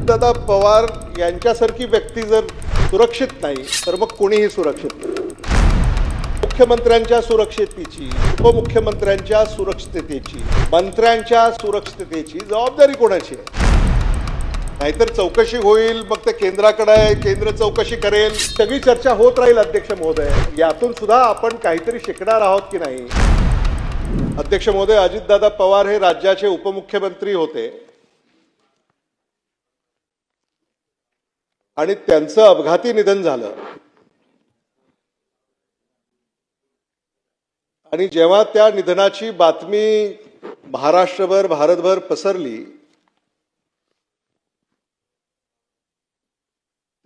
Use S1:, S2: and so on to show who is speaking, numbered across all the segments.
S1: अजितदादा पवार यांच्यासारखी व्यक्ती जर सुरक्षित नाही तर मग कोणीही सुरक्षित नाही. मुख्यमंत्र्यांच्या सुरक्षिततेची, उपमुख्यमंत्र्यांच्या सुरक्षिततेची, मंत्र्यांच्या सुरक्षिततेची जबाबदारी कोणाची आहे? नाहीतर चौकशी होईल, मग ते केंद्राकडे आहे, केंद्र चौकशी करेल, सगळी चर्चा होत राहील. अध्यक्ष महोदय, यातून सुद्धा आपण काहीतरी शिकणार आहोत की नाही? अध्यक्ष महोदय, अजितदादा पवार हे राज्याचे उपमुख्यमंत्री होते आणि त्यांचं अपघाती निधन झालं. आणि जेव्हा त्या निधनाची बातमी महाराष्ट्रभर, भारतभर पसरली,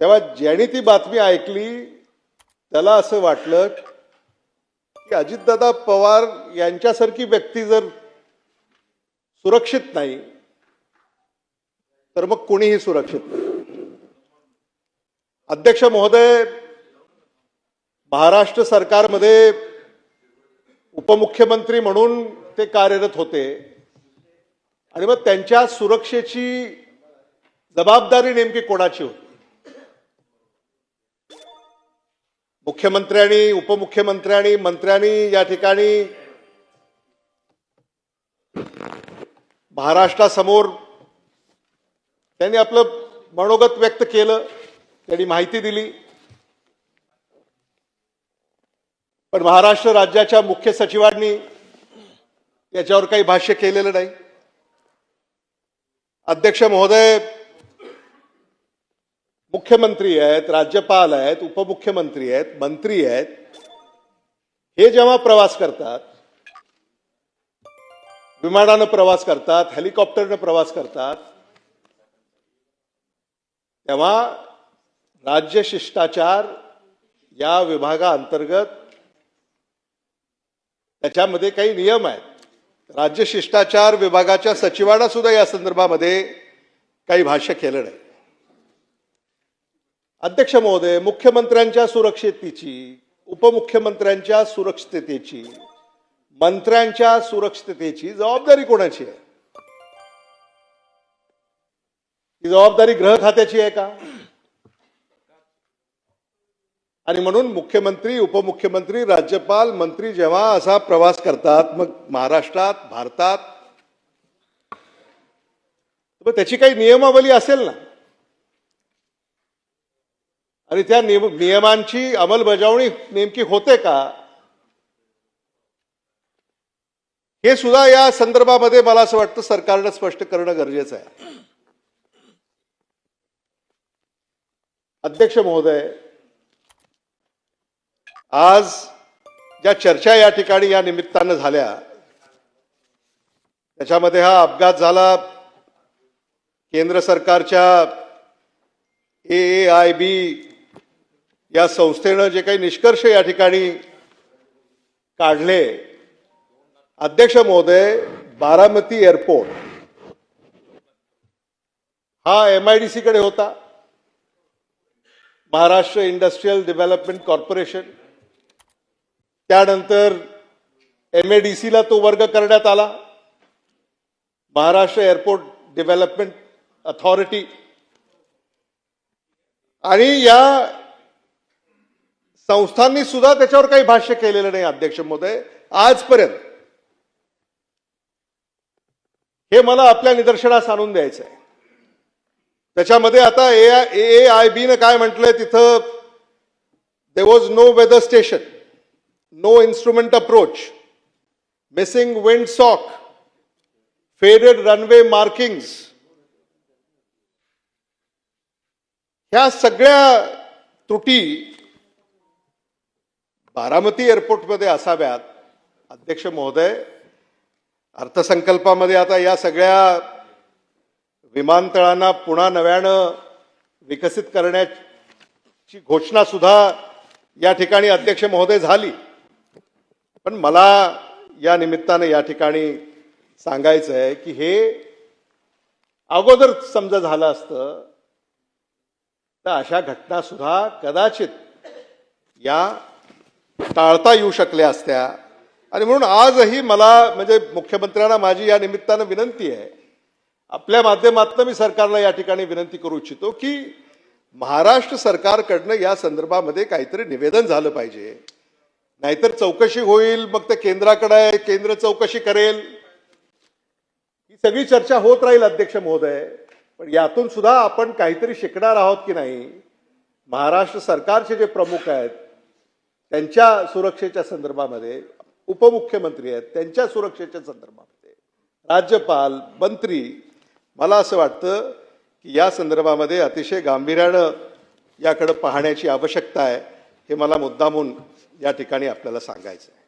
S1: तेव्हा ज्यांनी ती बातमी ऐकली त्याला असं वाटलं की अजितदादा पवार यांच्यासारखी व्यक्ती जर सुरक्षित नाही तर मग कोणीही सुरक्षित नाही. अध्यक्ष महोदय, महाराष्ट्र सरकारमध्ये उपमुख्यमंत्री म्हणून ते कार्यरत होते आणि मग त्यांच्या सुरक्षेची जबाबदारी नेमकी कोणाची होती? मुख्यमंत्र्यांनी, उपमुख्यमंत्र्यांनी, मंत्र्यांनी या ठिकाणी महाराष्ट्रासमोर त्यांनी आपलं मनोगत व्यक्त केलं, त्यांनी माहिती दिली. पण महाराष्ट्र राज्याच्या मुख्य सचिवांनी याच्यावर काही भाष्य केलेलं नाही. अध्यक्ष महोदय, मुख्यमंत्री आहेत, राज्यपाल आहेत, उपमुख्यमंत्री आहेत, मंत्री आहेत, हे जेव्हा प्रवास करतात, विमानानं प्रवास करतात, हेलिकॉप्टरनं प्रवास करतात, तेव्हा राज्य शिष्टाचार या विभागाअंतर्गत त्याच्यामध्ये काही नियम आहेत. राज्य शिष्टाचार विभागाच्या सचिवांना सुद्धा या संदर्भामध्ये काही भाष्य केलं नाही. अध्यक्ष महोदय, मुख्यमंत्र्यांच्या सुरक्षिततेची, उपमुख्यमंत्र्यांच्या सुरक्षिततेची, मंत्र्यांच्या सुरक्षिततेची जबाबदारी कोणाची आहे? ही जबाबदारी गृह खात्याची आहे का? आणि म्हणून मुख्यमंत्री, उपमुख्यमंत्री, राज्यपाल, मंत्री जेव्हा असा प्रवास करतात, मग महाराष्ट्रात, भारतात, तर त्याची काही नियमावली असेल ना. आणि त्या नियमांची अंमलबजावणी नेमकी होते का, हे सुद्धा या संदर्भामध्ये मला असं वाटतं सरकारनं स्पष्ट करणं गरजेचं आहे. अध्यक्ष महोदय, आज ज्या चर्चा या ठिकाणी या निमित्तानं झाल्या, त्याच्यामध्ये हा अपघात झाला, केंद्र सरकारच्या AAIB या संस्थेनं जे काही निष्कर्ष या ठिकाणी काढले. अध्यक्ष महोदय, बारामती एअरपोर्ट हा MIDC कडे होता, महाराष्ट्र इंडस्ट्रियल डेव्हलपमेंट कॉर्पोरेशन. त्यानंतर MADC ला तो वर्ग करण्यात आला, महाराष्ट्र एअरपोर्ट डेव्हलपमेंट अथॉरिटी. आणि या संस्थांनी सुद्धा त्याच्यावर काही भाष्य केलेलं नाही. अध्यक्ष महोदय, आजपर्यंत हे मला आपल्या निदर्शनास आणून द्यायचं आहे. त्याच्यामध्ये आता AAIB ने काय म्हटलंय, तिथं there was no weather station, no instrument approach, missing wind sock, faded runway markings. ह्या सगळ्या त्रुटी बारामती एअरपोर्टमध्ये असाव्यात. अध्यक्ष महोदय, अर्थसंकल्पामध्ये आता या सगळ्या विमानतळांना पुन्हा नव्यानं विकसित करण्याची घोषणा सुद्धा या ठिकाणी अध्यक्ष महोदय झाली. पण मला या निमित्तानं या ठिकाणी सांगायचं आहे की हे अगोदर समजा झालं असतं तर अशा घटना सुद्धा कदाचित या टाळता येऊ शकल्या असत्या. आणि म्हणून आजही मला, म्हणजे मुख्यमंत्र्यांना माझी या निमित्तानं विनंती आहे, आपल्या माध्यमातून मी सरकारला या ठिकाणी विनंती करू इच्छितो की महाराष्ट्र सरकारकडनं या संदर्भामध्ये काहीतरी निवेदन झालं पाहिजे. नाहीतर चौकशी होईल, मग ते केंद्राकडे आहे, केंद्र चौकशी करेल, ही सगळी चर्चा होत राहील अध्यक्ष महोदय. पण यातून सुद्धा आपण काहीतरी शिकणार आहोत की नाही. महाराष्ट्र सरकारचे जे प्रमुख आहेत त्यांच्या सुरक्षेच्या संदर्भामध्ये, उपमुख्यमंत्री आहेत त्यांच्या सुरक्षेच्या संदर्भामध्ये, राज्यपाल, मंत्री, मला असं वाटतं की या संदर्भामध्ये अतिशय गांभीर्यानं याकडे पाहण्याची आवश्यकता आहे. हे मला मुद्दामून या ठिकाणी आपल्याला सांगायचं आहे.